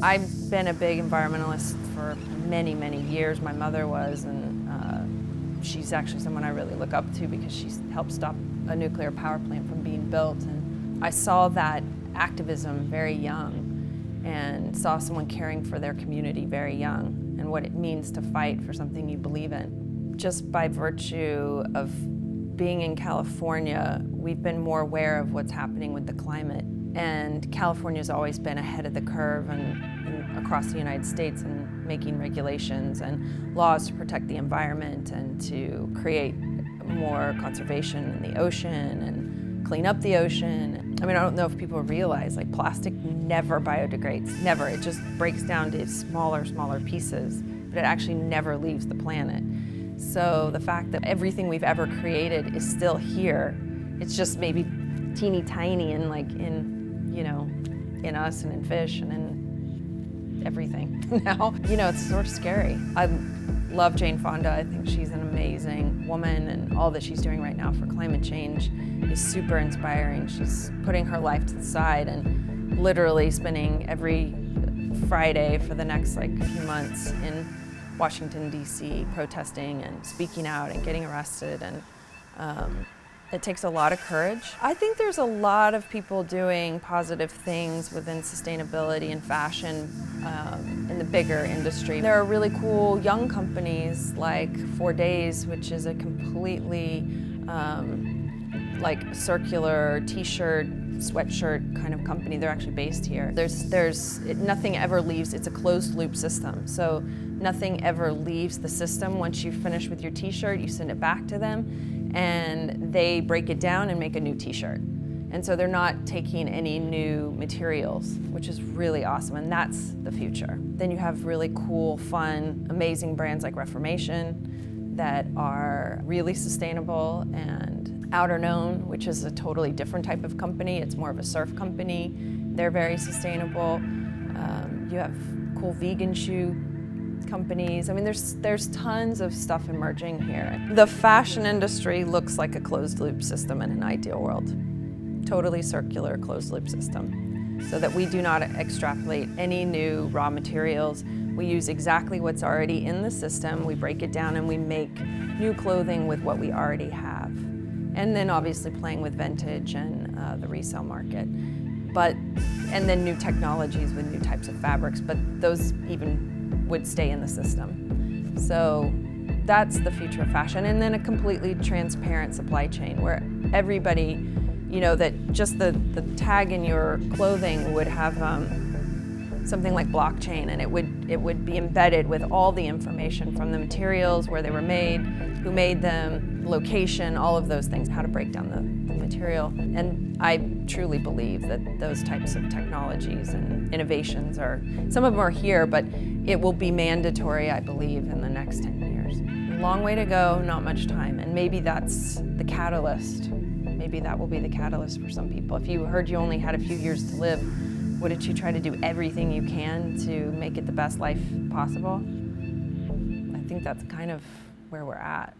I've been a big environmentalist for many, many years. My mother was, and she's actually someone I really look up to because she's helped stop a nuclear power plant from being built. And I saw that activism very young and saw someone caring for their community very young and what it means to fight for something you believe in. Just by virtue of being in California, we've been more aware of what's happening with the climate. And California's always been ahead of the curve and across the United States in making regulations and laws to protect the environment and to create more conservation in the ocean and clean up the ocean. I mean, I don't know if people realize, like, plastic never biodegrades, never. It just breaks down to smaller pieces, but it actually never leaves the planet. So the fact that everything we've ever created is still here, it's just maybe teeny tiny and like in us and in fish and in everything now. It's sort of scary. I love Jane Fonda. I think she's an amazing woman, and all that she's doing right now for climate change is super inspiring. She's putting her life to the side and literally spending every Friday for the next few months in Washington, D.C., protesting and speaking out and getting arrested, and it takes a lot of courage. I think there's a lot of people doing positive things within sustainability and fashion in the bigger industry. There are really cool young companies like 4 Days, which is a completely circular t-shirt, sweatshirt kind of company. They're actually based here. Nothing ever leaves. It's a closed loop system. So nothing ever leaves the system. Once you finish with your t-shirt, you send it back to them and they break it down and make a new t-shirt. And so they're not taking any new materials, which is really awesome, and that's the future. Then you have really cool, fun, amazing brands like Reformation that are really sustainable, and Outer Known, which is a totally different type of company. It's more of a surf company. They're very sustainable. You have cool vegan shoe companies. I mean, there's tons of stuff emerging here. The fashion industry looks like a closed loop system in an ideal world. Totally circular closed loop system, so that we do not extrapolate any new raw materials. We use exactly what's already in the system. We break it down and we make new clothing with what we already have. And then obviously playing with vintage and the resale market. And then new technologies with new types of fabrics, but those even would stay in the system. So that's the future of fashion. And then a completely transparent supply chain where everybody, that just the tag in your clothing would have something like blockchain, and it would be embedded with all the information from the materials, where they were made, who made them, location, all of those things, how to break down the material. And I truly believe that those types of technologies and innovations some of them are here, but it will be mandatory, I believe, in the next 10 years. A long way to go, not much time, and maybe that's the catalyst. Maybe that will be the catalyst for some people. If you heard you only had a few years to live, wouldn't you try to do everything you can to make it the best life possible? I think that's kind of where we're at.